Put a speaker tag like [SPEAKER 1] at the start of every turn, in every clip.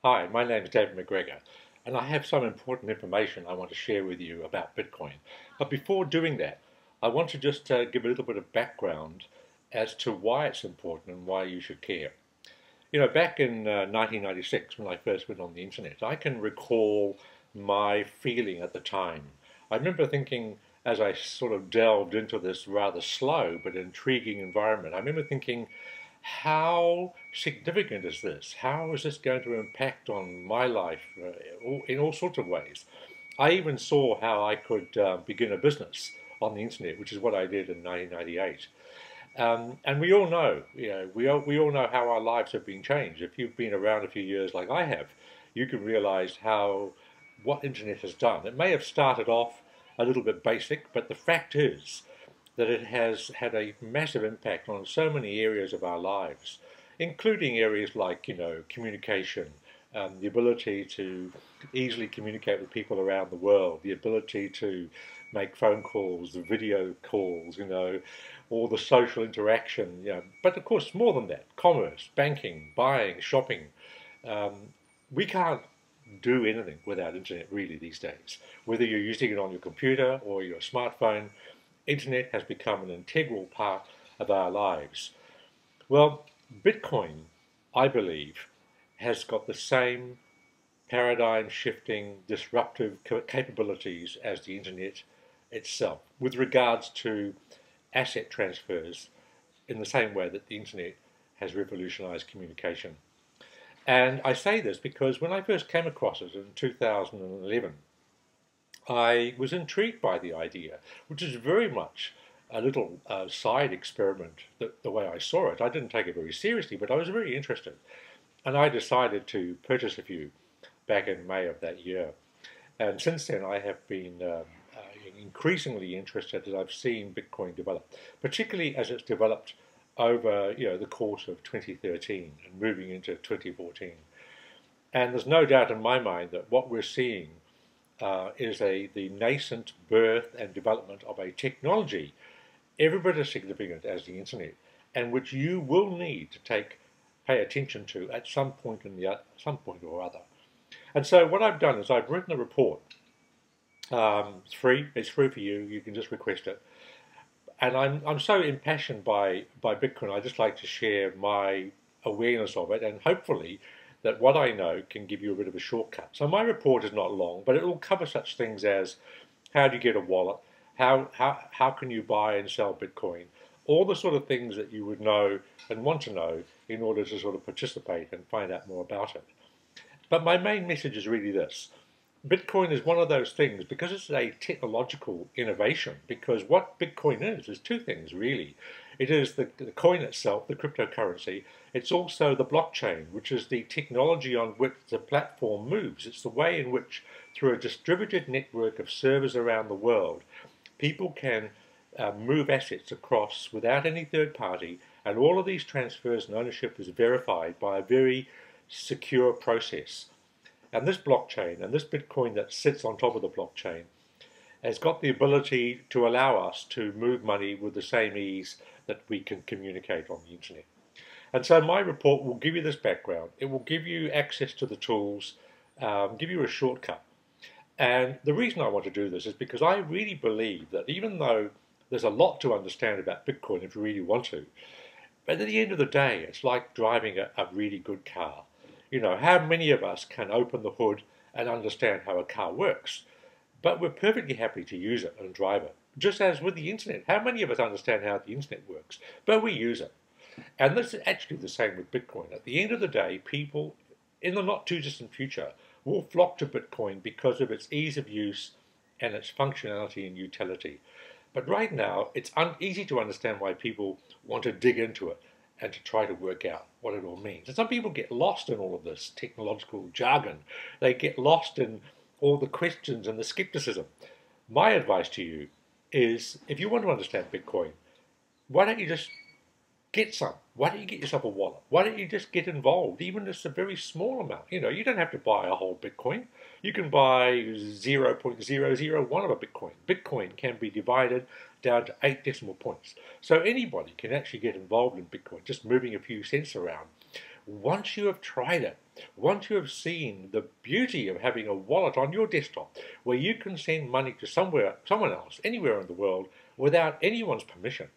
[SPEAKER 1] Hi, my name is David McGregor, and I have some important information I want to share with you about Bitcoin. But before doing that, I want to just give a little bit of background as to why it's important and why you should care. You know, back in 1996, when I first went on the internet, I can recall my feeling at the time. I remember thinking, as I sort of delved into this rather slow but intriguing environment, I remember thinking, how significant is this? How is this going to impact on my life in all sorts of ways? I even saw how I could begin a business on the internet, which is what I did in 1998. And we all know, we all know how our lives have been changed. If you've been around a few years like I have, you can realize how what internet has done. It may have started off a little bit basic, but the fact is that it has had a massive impact on so many areas of our lives, including areas like, communication, the ability to easily communicate with people around the world, the ability to make phone calls, video calls, all the social interaction, But of course, more than that, commerce, banking, buying, shopping. We can't do anything without internet really these days. Whether you're using it on your computer or your smartphone, internet has become an integral part of our lives. Well, Bitcoin, I believe, has got the same paradigm shifting, disruptive capabilities as the internet itself with regards to asset transfers in the same way that the internet has revolutionized communication. And I say this because when I first came across it in 2011, I was intrigued by the idea, which is very much a little side experiment, the way I saw it. I didn't take it very seriously, but I was very interested. And I decided to purchase a few back in May of that year. And since then, I have been increasingly interested as I've seen Bitcoin develop, particularly as it's developed over the course of 2013 and moving into 2014. And there's no doubt in my mind that what we're seeing is the nascent birth and development of a technology every bit as significant as the internet, and which you will need to pay attention to at some point some point or other. And so what I've done is I've written a report. It's free. It's free for you. You can just request it. And I'm so impassioned by Bitcoin. I just like to share my awareness of it, and hopefully that what I know can give you a bit of a shortcut. So my report is not long, but it will cover such things as how do you get a wallet, how can you buy and sell Bitcoin, all the sort of things that you would know and want to know in order to sort of participate and find out more about it. But my main message is really this. Bitcoin is one of those things because it's a technological innovation, because what Bitcoin is two things really. It is the coin itself, the cryptocurrency. It's also the blockchain, which is the technology on which the platform moves. It's the way in which, through a distributed network of servers around the world, people can move assets across without any third party, and all of these transfers and ownership is verified by a very secure process. And this blockchain and this Bitcoin that sits on top of the blockchain has got the ability to allow us to move money with the same ease that we can communicate on the internet. And so my report will give you this background. It will give you access to the tools, give you a shortcut. And the reason I want to do this is because I really believe that even though there's a lot to understand about Bitcoin if you really want to, but at the end of the day, it's like driving a really good car. How many of us can open the hood and understand how a car works? But we're perfectly happy to use it and drive it. Just as with the internet, how many of us understand how the internet works? But we use it. And this is actually the same with Bitcoin. At the end of the day, people in the not too distant future will flock to Bitcoin because of its ease of use and its functionality and utility. But right now, it's easy to understand why people want to dig into it and to try to work out what it all means. And some people get lost in all of this technological jargon. They get lost in all the questions and the skepticism. My advice to you is, if you want to understand Bitcoin, why don't you just get some? Why don't you get yourself a wallet? Why don't you just get involved, even just a very small amount? You don't have to buy a whole Bitcoin. You can buy 0.001 of a Bitcoin. Bitcoin can be divided down to 8 decimal points. So anybody can actually get involved in Bitcoin, just moving a few cents around once you have tried it, once you have seen the beauty of having a wallet on your desktop where you can send money to someone else, anywhere in the world, without anyone's permission,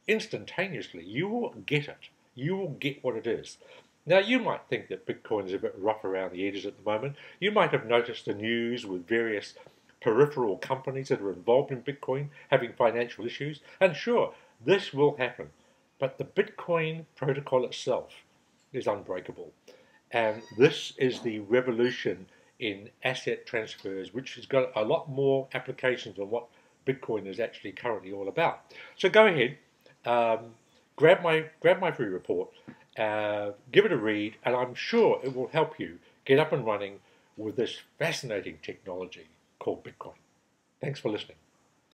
[SPEAKER 1] instantaneously, you will get it. You will get what it is. Now, you might think that Bitcoin is a bit rough around the edges at the moment. You might have noticed the news with various peripheral companies that are involved in Bitcoin having financial issues. And sure, this will happen. But the Bitcoin protocol itself is unbreakable. And this is the revolution in asset transfers, which has got a lot more applications than what Bitcoin is actually currently all about. So go ahead, grab my free report, give it a read, and I'm sure it will help you get up and running with this fascinating technology called Bitcoin. Thanks for listening.